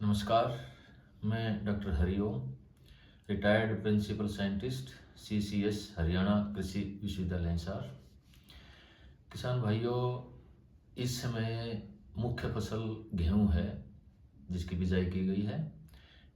नमस्कार। मैं doctor Hariom, retired principal scientist, CCS Haryana कृषि विश्वविद्यालय हिसार। किसान भाइयों, इस समय मुख्य फसल गेहूं है जिसकी बिजाई की गई है।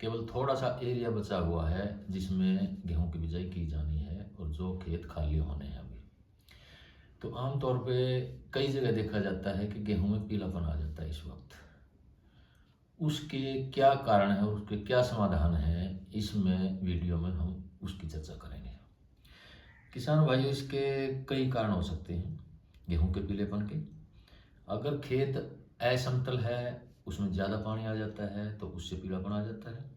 केवल थोड़ा सा एरिया बचा हुआ है जिसमें गेहूं की बिजाई की जानी है और जो खेत खाली होने हैं अभी। तो आमतौर पे कई जगह देखा जाता है कि गेहूं में पीलापन आ जाता है इस वक्त। उसके क्या कारण है और उसके क्या समाधान है, इसमें वीडियो में हम उसकी चर्चा करेंगे। किसान भाइयों, इसके कई कारण हो सकते हैं गेहूं के पीलेपन के। अगर खेत असमतल है, उसमें ज़्यादा पानी आ जाता है तो उससे पीलापन आ जाता है।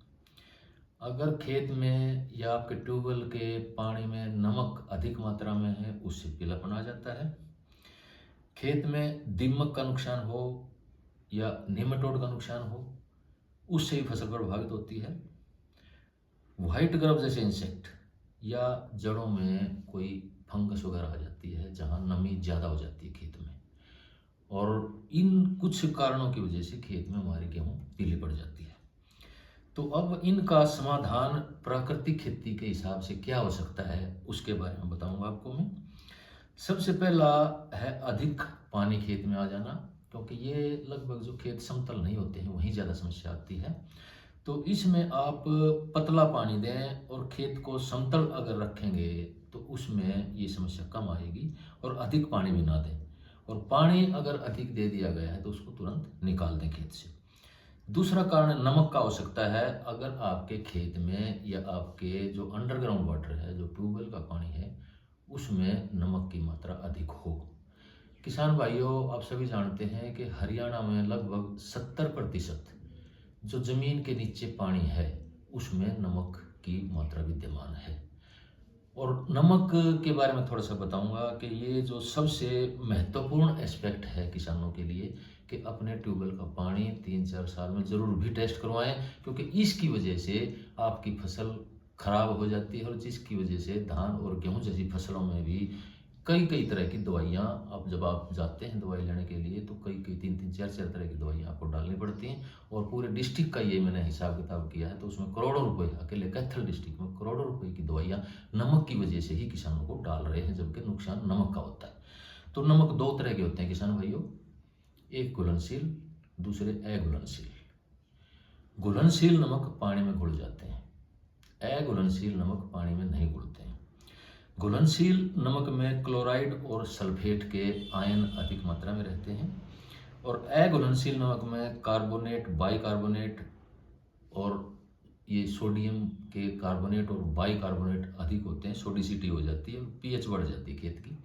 अगर खेत में या आपके ट्यूबवेल के पानी में नमक अधिक मात्रा में है, उससे पीलापन आ जाता है। खेत में दीमक का नुकसान हो या नेमाटोड का नुकसान हो, उससे भी फसल प्रभावित होती है। व्हाइट ग्रब जैसे इंसेक्ट या जड़ों में कोई फंगस वगैरह आ जाती है जहाँ नमी ज़्यादा हो जाती है खेत में, और इन कुछ कारणों की वजह से खेत में हमारी गेहूँ पीली पड़ जाती है। तो अब इनका समाधान प्राकृतिक खेती के हिसाब से क्या हो सकता है, उसके बारे में बताऊंगा आपको मैं। सबसे पहला है अधिक पानी खेत में आ जाना, क्योंकि ये लगभग जो खेत समतल नहीं होते हैं वहीं ज़्यादा समस्या आती है। तो इसमें आप पतला पानी दें और खेत को समतल अगर रखेंगे तो उसमें ये समस्या कम आएगी, और अधिक पानी भी ना दें। और पानी अगर अधिक दे दिया गया है तो उसको तुरंत निकाल दें खेत से। दूसरा कारण नमक का हो सकता है। अगर आपके खेत में या आपके जो अंडरग्राउंड वाटर है, जो ट्यूबवेल का पानी है, उसमें नमक की मात्रा अधिक हो। किसान भाइयों, आप सभी जानते हैं कि हरियाणा में लगभग 70% जो जमीन के नीचे पानी है उसमें नमक की मात्रा विद्यमान है। और नमक के बारे में थोड़ा सा बताऊंगा कि ये जो सबसे महत्वपूर्ण एस्पेक्ट है किसानों के लिए, कि अपने ट्यूबवेल का पानी 3-4 साल में ज़रूर भी टेस्ट करवाएं, क्योंकि इसकी वजह से आपकी फसल खराब हो जाती है, और जिसकी वजह से धान और गेहूं जैसी फसलों में भी कई कई तरह की दवाइयाँ, अब जब आप जाते हैं दवाई लेने के लिए तो कई कई 3-3 4-4 तरह की दवाइयाँ आपको डालनी पड़ती हैं। और पूरे डिस्ट्रिक्ट का ये मैंने हिसाब किताब किया है तो उसमें करोड़ों रुपए, अकेले कैथल डिस्ट्रिक्ट में करोड़ों रुपए की दवाइयाँ नमक की वजह से ही किसानों को डाल रहे हैं, जबकि नुकसान नमक का होता है। तो नमक दो तरह के होते हैं किसान भाइयों, एक घुलनशील, दूसरे अघुलनशील। घुलनशील नमक पानी में घुल जाते हैं, अघुलनशील नमक पानी में नहीं घुलते हैं। घुलनशील नमक में क्लोराइड और सल्फेट के आयन अधिक मात्रा में रहते हैं, और अघुलनशील नमक में कार्बोनेट, बाइकार्बोनेट और ये सोडियम के कार्बोनेट और बाइकार्बोनेट अधिक होते हैं। सोडिसिटी हो जाती है, पीएच बढ़ जाती है खेत की।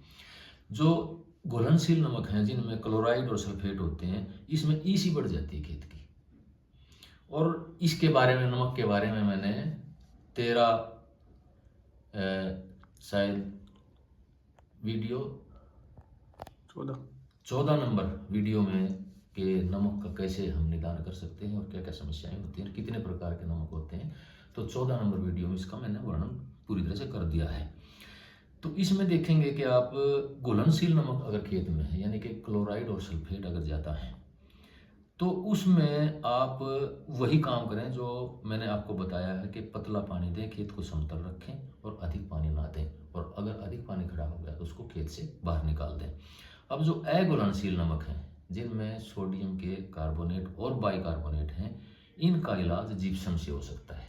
जो घुलनशील नमक हैं जिनमें क्लोराइड और सल्फेट होते हैं, इसमें ईसी बढ़ जाती है खेत की। और इसके बारे में, नमक के बारे में मैंने 13 शायद वीडियो 14 नंबर वीडियो में कि नमक का कैसे हम निदान कर सकते हैं और क्या क्या समस्याएं होती हैं, कितने प्रकार के नमक होते हैं, तो 14 नंबर वीडियो में इसका मैंने वर्णन पूरी तरह से कर दिया है। तो इसमें देखेंगे कि आप घुलनशील नमक अगर खेत में है, यानी कि क्लोराइड और सल्फेट अगर ज़्यादा है, तो उसमें आप वही काम करें जो मैंने आपको बताया है कि पतला पानी दें, खेत को समतल रखें और अधिक पानी ना दें, और अगर अधिक पानी खड़ा हो गया तो उसको खेत से बाहर निकाल दें। अब जो अघुलनशील नमक हैं जिनमें सोडियम के कार्बोनेट और बाइकार्बोनेट हैं, इनका इलाज जिप्सम से हो सकता है।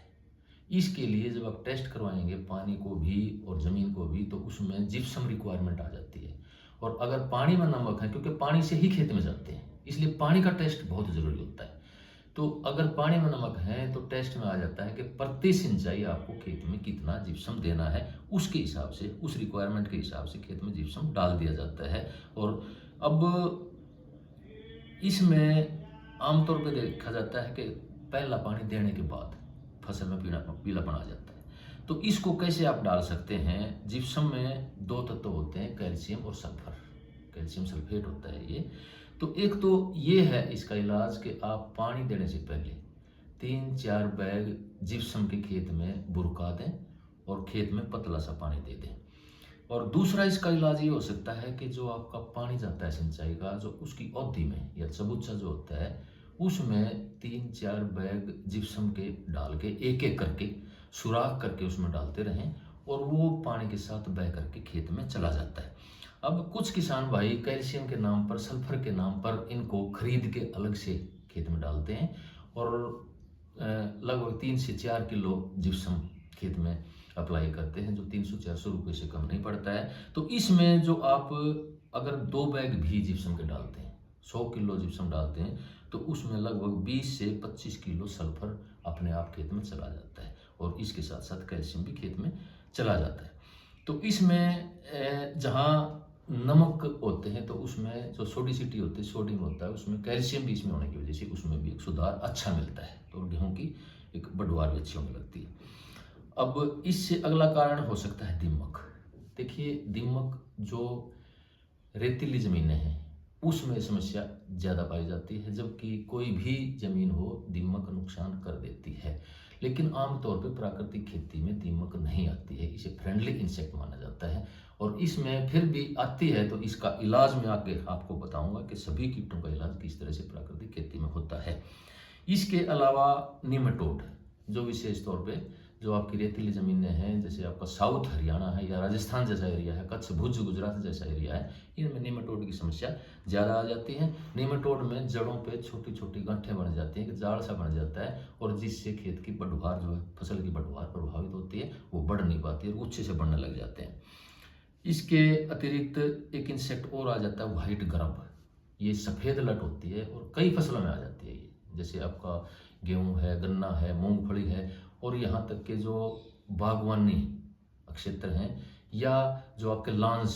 इसके लिए जब आप टेस्ट करवाएंगे पानी को भी और ज़मीन को भी, तो उसमें जिप्सम रिक्वायरमेंट आ जाती है। और अगर पानी में नमक है, क्योंकि पानी से ही खेत में जाते हैं, इसलिए पानी का टेस्ट बहुत ज़रूरी होता है। तो अगर पानी में नमक है तो टेस्ट में आ जाता है कि प्रति सिंचाई आपको खेत में कितना जिप्सम देना है, उसके हिसाब से, उस रिक्वायरमेंट के हिसाब से खेत में जिप्सम डाल दिया जाता है। और अब इसमें आमतौर पर देखा जाता है कि पहला पानी देने के बाद फसल में पीलापन आ जाता है। तो इसको कैसे आप डाल सकते हैं? जिप्सम में 2 तत्व होते हैं, कैल्शियम और सल्फर, कैल्शियम सल्फेट होता है ये। तो एक तो ये है इसका इलाज कि आप पानी देने से पहले 3-4 बैग जिप्सम के खेत में बुरका दें और खेत में पतला सा पानी दे दें। और दूसरा इसका इलाज ये हो सकता है कि जो आपका पानी जाता है सिंचाई का, जो उसकी अवधि में या चबूचा जो होता है, उसमें 3-4 बैग जिप्सम के डाल के एक एक करके सुराख करके उसमें डालते रहें और वो पानी के साथ बह करके खेत में चला जाता है। अब कुछ किसान भाई कैल्शियम के नाम पर, सल्फर के नाम पर इनको खरीद के अलग से खेत में डालते हैं और लगभग 3 से 4 किलो जिप्सम खेत में अप्लाई करते हैं, जो 300-400 रुपये से कम नहीं पड़ता है। तो इसमें जो आप अगर 2 बैग भी जिप्सम के डालते हैं, 100 किलो जिप्सम डालते हैं, तो उसमें लगभग 20 से 25 किलो सल्फर अपने आप खेत में चला जाता है और इसके साथ साथ कैल्शियम भी खेत में चला जाता है। तो इसमें जहाँ नमक होते हैं तो उसमें जो सोडिसिटी होती है, सोडियम होता है, उसमें कैल्शियम भी इसमें होने की वजह से उसमें भी एक सुधार अच्छा मिलता है, तो गेहूँ की एक बढ़वार भी अच्छी होने लगती है। अब इससे अगला कारण हो सकता है दीमक। देखिए, दीमक जो रेतीली ज़मीनें हैं उसमें समस्या ज़्यादा पाई जाती है, जबकि कोई भी ज़मीन हो दीमक नुकसान कर देती है, लेकिन आमतौर पे प्राकृतिक खेती में दीमक नहीं आती है, इसे फ्रेंडली इंसेक्ट माना जाता है। और इसमें फिर भी आती है तो इसका इलाज मैं आगे आपको बताऊंगा कि सभी कीटों का इलाज किस तरह से प्राकृतिक खेती में होता है। इसके अलावा निमेटोड, जो विशेष तौर पे जो आपकी रेतीली ज़मीनें हैं, जैसे आपका साउथ हरियाणा है या राजस्थान जैसा एरिया है, कच्छ भुज गुजरात जैसा एरिया है, इनमें निमेटोड की समस्या ज़्यादा आ जाती है। निमेटोड में जड़ों पे छोटी छोटी गांठें बन जाती हैं, कि जाड़ सा बन जाता है और जिससे खेत की बढ़वार जो है, फसल की बढ़वार प्रभावित होती है, वो बढ़ नहीं पाती है और ऊंचे से बढ़ने लग जाते हैं। इसके अतिरिक्त एक इंसेक्ट और आ जाता है, व्हाइट ग्रब। ये सफ़ेद लट होती है और कई फसलों में आ जाती है ये, जैसे आपका गेहूँ है, गन्ना है, मूंगफली है और यहाँ तक के जो बागवानी क्षेत्र हैं या जो आपके लांस,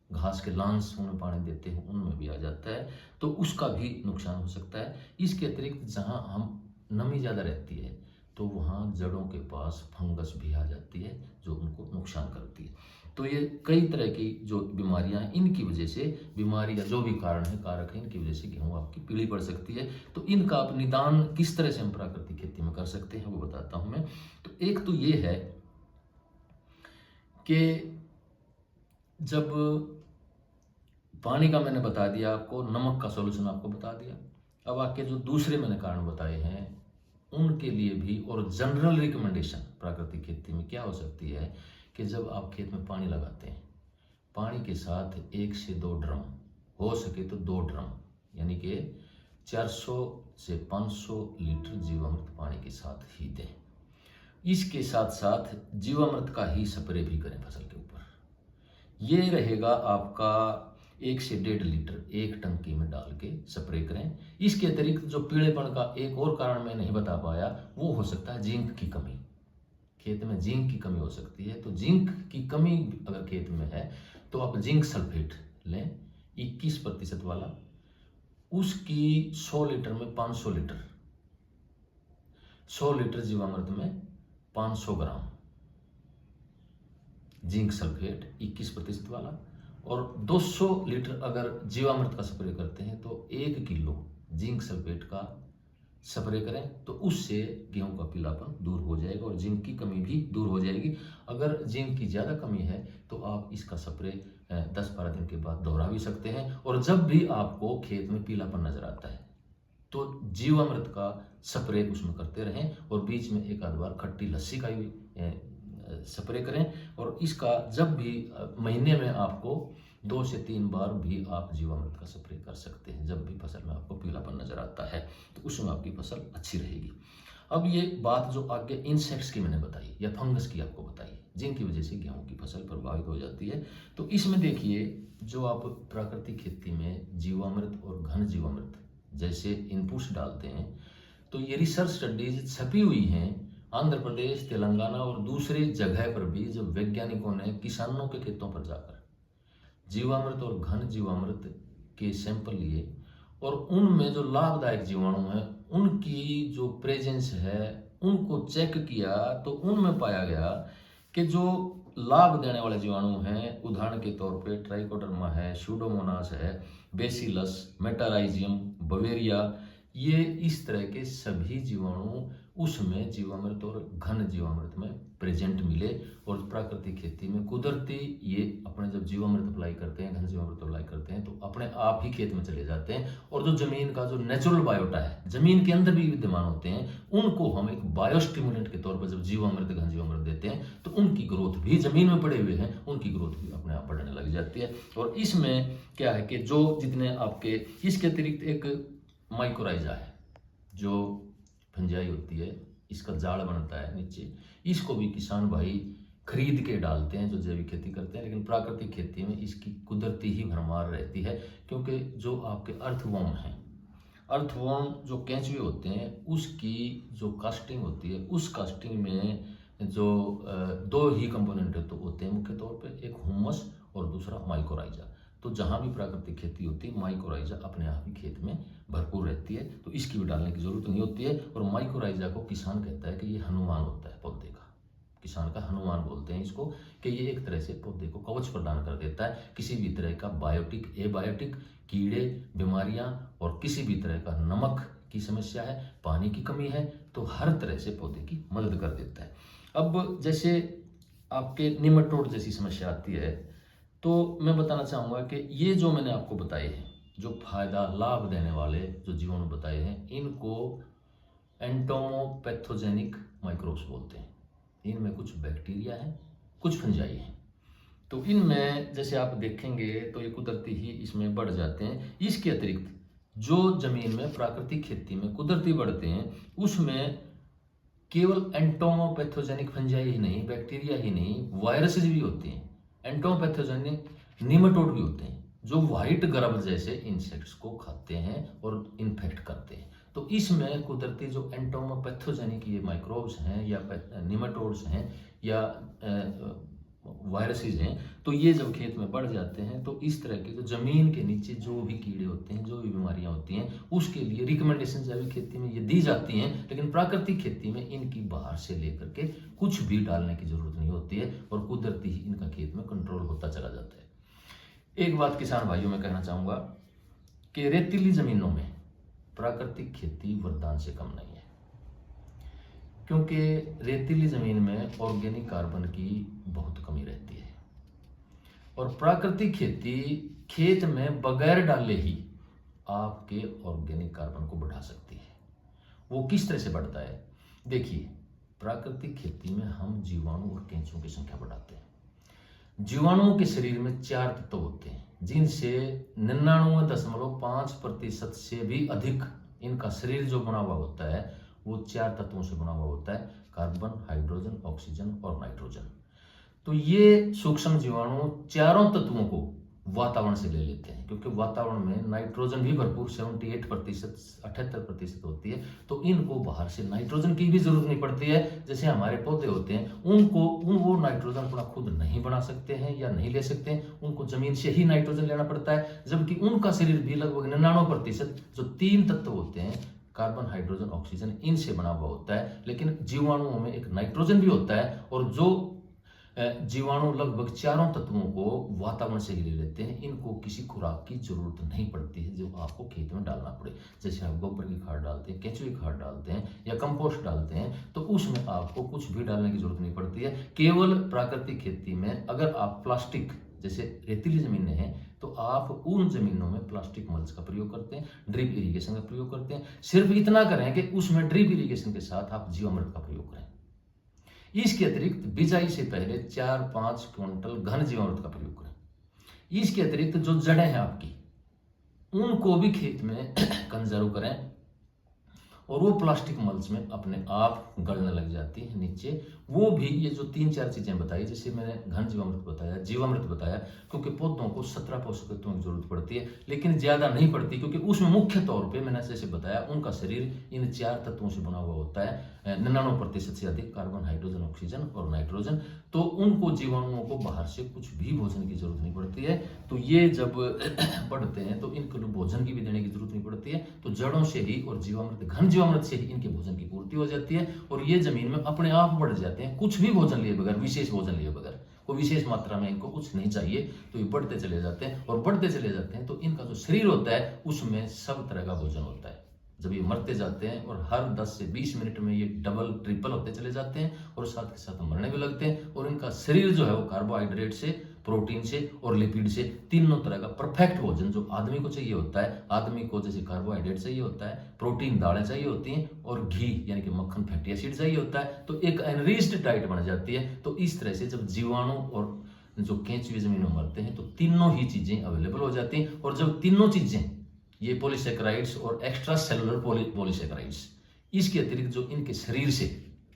घास के लांस उनमें पानी देते हैं, उनमें भी आ जाता है, तो उसका भी नुकसान हो सकता है। इसके अतिरिक्त जहाँ हम नमी ज़्यादा रहती है तो वहाँ जड़ों के पास फंगस भी आ जाती है जो उनको नुकसान करती है। तो ये कई तरह की जो बीमारियां हैं, इनकी वजह से बीमारी या जो भी कारण है, कारक है, इनकी वजह से गेहूँ आपकी पीली पड़ सकती है। तो इनका आप निदान किस तरह से हम प्राकृतिक खेती में कर सकते हैं वो बताता हूं मैं। तो एक तो ये है कि जब पानी का मैंने बता दिया आपको, नमक का सॉल्यूशन आपको बता दिया, अब आके जो दूसरे मैंने कारण बताए हैं उनके लिए भी और जनरल रिकमेंडेशन प्राकृतिक खेती में क्या हो सकती है कि जब आप खेत में पानी लगाते हैं, पानी के साथ 1 से 2 ड्रम, हो सके तो 2 ड्रम, यानी कि 400 से 500 लीटर जीवामृत पानी के साथ ही दें। इसके साथ साथ जीवामृत का ही स्प्रे भी करें फसल के ऊपर। ये रहेगा आपका 1 से 1.5 लीटर एक टंकी में डाल के स्प्रे करें। इसके अतिरिक्त जो पीलेपन का एक और कारण मैं नहीं बता पाया, वो हो सकता है जिंक की कमी। खेत में जिंक की कमी हो सकती है, तो जिंक की कमी अगर खेत में है तो आप जिंक सल्फेट लें 21% वाला, उसकी 100 लीटर में 500 लीटर, 100 लीटर जीवामृत में 500 ग्राम जिंक सल्फेट 21% वाला, और 200 लीटर अगर जीवामृत का स्प्रे करते हैं तो 1 किलो जिंक सल्फेट का स्प्रे करें, तो उससे गेहूं का पीलापन दूर हो जाएगा और जिंक की कमी भी दूर हो जाएगी। अगर जिंक की ज़्यादा कमी है तो आप इसका स्प्रे 10-12 दिन के बाद दोहरा भी सकते हैं। और जब भी आपको खेत में पीलापन नजर आता है तो जीवामृत का स्प्रे उसमें करते रहें और बीच में एक आध बार खट्टी लस्सी का भी स्प्रे करें। और इसका जब भी महीने में आपको 2 से 3 बार भी आप जीवामृत का स्प्रे कर सकते हैं, जब भी फसल में आपको पीलापन नजर आता है, तो उसमें आपकी फसल अच्छी रहेगी। अब ये बात जो आगे इंसेक्ट्स की मैंने बताई या फंगस की आपको बताई, जिनकी वजह से गेहूं की फसल प्रभावित हो जाती है, तो इसमें देखिए जो आप प्राकृतिक खेती में जीवामृत और घन जीवामृत जैसे इनपुट्स डालते हैं, तो ये रिसर्च स्टडीज छपी हुई हैं आंध्र प्रदेश, तेलंगाना और दूसरे जगह पर भी, जब वैज्ञानिकों ने किसानों के खेतों पर जाकर जीवामृत और घन जीवामृत के सैंपल लिए और उनमें जो लाभदायक जीवाणु हैं उनकी जो प्रेजेंस है उनको चेक किया, तो उनमें पाया गया कि जो लाभ देने वाले जीवाणु हैं, उदाहरण के तौर पे ट्राइकोडर्मा है, स्यूडोमोनास है, बेसिलस, मेटाराइजियम, बवेरिया, ये इस तरह के सभी जीवाणु उसमें जीवामृत और घन जीवामृत में प्रेजेंट मिले। और प्राकृतिक खेती में कुदरती ये अपने जब जीवामृत अप्लाई करते हैं, घन जीवामृत अप्लाई करते हैं, तो अपने आप ही खेत में चले जाते हैं। और जो जमीन का जो नेचुरल बायोटा है, जमीन के अंदर भी विद्यमान होते हैं, उनको हम एक बायोस्टिमुलेंट के तौर पर जब जीवामृत घन जीवामृत देते हैं तो उनकी ग्रोथ भी, जमीन में पड़े हुए हैं उनकी ग्रोथ भी अपने आप बढ़ने लग जाती है। और इसमें क्या है कि जो जितने आपके, इसके अतिरिक्त एक माइकोराइजा है जो फंजाई होती है, इसका जाल बनता है नीचे, इसको भी किसान भाई खरीद के डालते हैं जो जैविक खेती करते हैं। लेकिन प्राकृतिक खेती में इसकी कुदरती ही भरमार रहती है, क्योंकि जो आपके अर्थवर्म हैं, अर्थवर्म जो केंचुए होते हैं, उसकी जो कास्टिंग होती है, उस कास्टिंग में जो दो ही कंपोनेंट होते हैं मुख्य तौर पे, एक हुमस और दूसरा माइकोराइजा। तो जहाँ भी प्राकृतिक खेती होती है, माइकोराइजा अपने आप ही खेत में भरपूर रहती है, तो इसकी भी डालने की जरूरत नहीं होती है। और माइकोराइजा को किसान कहता है कि ये हनुमान होता है पौधे का, किसान का हनुमान बोलते हैं इसको, कि ये एक तरह से पौधे को कवच प्रदान कर देता है। किसी भी तरह का बायोटिक, एबायोटिक, कीड़े, बीमारियां और किसी भी तरह का नमक की समस्या है, पानी की कमी है, तो हर तरह से पौधे की मदद कर देता है। अब जैसे आपके निमेटोड जैसी समस्या आती है, तो मैं बताना चाहूँगा कि ये जो मैंने आपको बताए हैं, जो फायदा लाभ देने वाले जो जीवाणु बताए हैं, इनको एंटोमोपैथोजेनिक माइक्रोब्स बोलते हैं। इनमें कुछ बैक्टीरिया है, कुछ फंजाई हैं। तो इनमें जैसे आप देखेंगे तो ये कुदरती ही इसमें बढ़ जाते हैं। इसके अतिरिक्त जो जमीन में प्राकृतिक खेती में कुदरती बढ़ते हैं, उसमें केवल एंटोमोपैथोजेनिक फंजाई ही नहीं, बैक्टीरिया ही नहीं, वायरसेस भी होते हैं। एंटोमोपैथोजेनिक निमेटोड भी होते हैं जो व्हाइट ग्रब जैसे इंसेक्ट्स को खाते हैं और इन्फेक्ट करते हैं। तो इसमें कुदरती जो एंटोमोपैथोजेनिक ये माइक्रोब्स हैं या निमेटोड्स हैं या वायरसेस हैं, तो ये जब खेत में बढ़ जाते हैं तो इस तरह के जो जमीन के नीचे जो भी कीड़े होते हैं, जो भी बीमारियां होती हैं, उसके लिए रिकमेंडेशन जैविक खेती में ये दी जाती हैं। लेकिन प्राकृतिक खेती में इनकी बाहर से लेकर के कुछ भी डालने की जरूरत नहीं होती है और कुदरती ही इनका खेत में कंट्रोल होता चला जाता है। एक बात किसान भाइयों में कहना चाहूंगा कि रेतीली जमीनों में प्राकृतिक खेती वरदान से कम नहीं है, क्योंकि रेतीली जमीन में ऑर्गेनिक कार्बन की बहुत कमी रहती है। और प्राकृतिक खेती खेत में बगैर डाले ही आपके ऑर्गेनिक कार्बन को बढ़ा सकती है। वो किस तरह से बढ़ता है? देखिए, प्राकृतिक खेती में हम जीवाणु और केंचुओं की संख्या बढ़ाते हैं। जीवाणुओं के शरीर में 4 तत्व होते हैं, जिनसे 99.5% से भी अधिक इनका शरीर जो बना हुआ होता है वो 4 तत्वों से बना हुआ होता है, कार्बन, हाइड्रोजन, ऑक्सीजन और नाइट्रोजन। तो ये सूक्ष्म जीवाणु चारों तत्वों को वातावरण से ले लेते हैं, क्योंकि वातावरण में नाइट्रोजन भी भरपूर 78% होती है। तो इनको बाहर से नाइट्रोजन की भी जरूरत नहीं पड़ती है। जैसे हमारे पौधे होते हैं, वो नाइट्रोजन अपना खुद नहीं बना सकते हैं या नहीं ले सकते हैं, उनको जमीन से ही नाइट्रोजन लेना पड़ता है। जबकि उनका शरीर भी लगभग 99% जो 3 तत्व होते हैं, कार्बन, हाइड्रोजन, ऑक्सीजन, इनसे बना हुआ होता है। लेकिन जीवाणुओं में एक नाइट्रोजन भी होता है, और जो जीवाणु लगभग चारों तत्वों को वातावरण से ही ले लेते हैं। इनको किसी खुराक की जरूरत नहीं पड़ती है जो आपको खेत में डालना पड़े। जैसे आप गोबर की खाद डालते हैं, केंचुए की खाद डालते हैं या कंपोस्ट डालते हैं, तो उसमें आपको कुछ भी डालने की जरूरत नहीं पड़ती है। केवल प्राकृतिक खेती में अगर आप प्लास्टिक, जैसे रेतीली जमीनें हैं, तो आप उन जमीनों में प्लास्टिक मल्च का प्रयोग करते हैं, ड्रिप इरिगेशन का प्रयोग करते हैं। सिर्फ इतना करें कि उसमें ड्रिप इरिगेशन के साथ आप जीवामृत का प्रयोग करें। इसके अतिरिक्त बिजाई से पहले 4-5 क्विंटल घन जीवामृत का प्रयोग करें। इसके अतिरिक्त जो जड़ें हैं आपकी, उनको भी खेत में कंजर्व करें, और वो प्लास्टिक मल्च में अपने आप गलने लग जाती है नीचे। वो भी ये जो 3-4 चीजें बताई, जैसे मैंने घन जीवामृत बताया, जीवामृत बताया, क्योंकि पौधों को 17 पोषक तत्वों की जरूरत पड़ती है, लेकिन ज्यादा नहीं पड़ती, क्योंकि उसमें मुख्य तौर पे मैंने जैसे बताया उनका शरीर इन 4 तत्वों से बना हुआ होता है, 99% से अधिक कार्बन, हाइड्रोजन, ऑक्सीजन और नाइट्रोजन। तो उनको जीवाणुओं को बाहर से कुछ भी भोजन की जरूरत नहीं पड़ती है। तो ये जब बढ़ते हैं तो इनको भोजन की भी देने की जरूरत नहीं पड़ती है। तो जड़ों से ही और जीवामृत, घन जीवामृत से ही इनके भोजन की पूर्ति हो जाती है, और ये जमीन में अपने आप बढ़ जाते हैं, कुछ भी भोजन लिए बगैर, विशेष भोजन लिए बगैर, कोई विशेष मात्रा में इनको कुछ नहीं चाहिए। तो ये बढ़ते चले जाते हैं, और बढ़ते चले जाते हैं तो इनका जो शरीर होता है उसमें सब तरह का भोजन होता है। जब ये मरते जाते हैं और हर 10 से 20 मिनट में ये डबल ट्रिपल होते चले जाते हैं और साथ के साथ मरने भी लगते हैं। और इनका शरीर जो है वो कार्बोहाइड्रेट से, प्रोटीन से और लिपिड से, तीनों तरह का परफेक्ट भोजन जो आदमी को चाहिए होता है, आदमी को जैसे कार्बोहाइड्रेट चाहिए होता है, प्रोटीन दालें चाहिए होती हैं और घी यानी कि मक्खन फैटी एसिड चाहिए होता है, तो एक एनरिच्ड डाइट बन जाती है। तो इस तरह से जब जीवाणु और जो केंचुए जमीन में मरते हैं तो तीनों ही चीजें अवेलेबल हो जाती हैं। और जब तीनों चीजें, ये पॉलीसेकेराइड्स और एक्स्ट्रा सेलुलर पॉलीसेकेराइड्स, इसके अतिरिक्त जो इनके शरीर से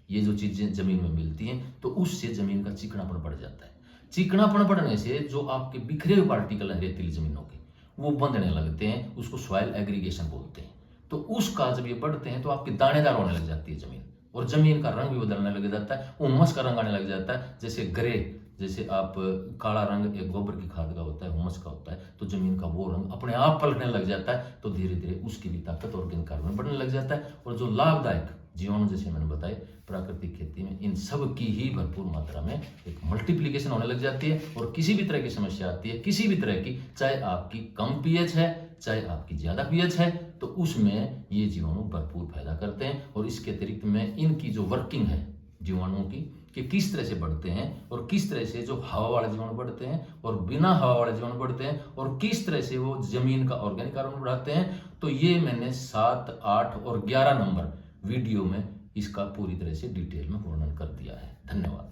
ये जो चीजें जमीन में मिलती हैं तो उससे जमीन का चिकनापन बढ़ जाता है। चिकनापन बढ़ने से जो आपके बिखरे हुए पार्टिकल हैं रेतीली जमीनों के, वो बंधने लगते हैं, उसको सॉइल एग्रीगेशन बोलते हैं। तो उसका जब ये बढ़ते हैं तो आपकी दानेदार होने लग जाती है जमीन, और जमीन का रंग भी बदलने लग जाता है, हुमस का रंग आने लग जाता है। जैसे ग्रे, जैसे आप काला रंग एक गोबर की खाद का होता है, हुमस का होता है, तो जमीन का वो रंग अपने आप पलटने लग जाता है। तो धीरे धीरे उसकी भी ताकत ऑर्गेनिक कार्बन बढ़ने लग जाता है। और जो लाभदायक जीवाणु जैसे मैंने बताए प्राकृतिक खेती में, इन सब की ही भरपूर मात्रा में एक मल्टीप्लिकेशन होने लग जाती है। और किसी भी तरह की समस्या आती है, किसी भी तरह की, चाहे आपकी कम पीएच है चाहे आपकी ज्यादा पीएच है, तो उसमें ये जीवाणु भरपूर फायदा करते हैं। और इसके अतिरिक्त में इनकी जो वर्किंग है जीवाणुओं की, कि किस तरह से बढ़ते हैं और किस तरह से जो हवा वाले जीवाणु बढ़ते हैं और बिना हवा वाले जीवाणु बढ़ते हैं, और किस तरह से वो जमीन का ऑर्गेनिक कार्बन बढ़ाते हैं, तो ये मैंने 7, 8 और 11 नंबर वीडियो में इसका पूरी तरह से डिटेल में वर्णन कर दिया है। धन्यवाद।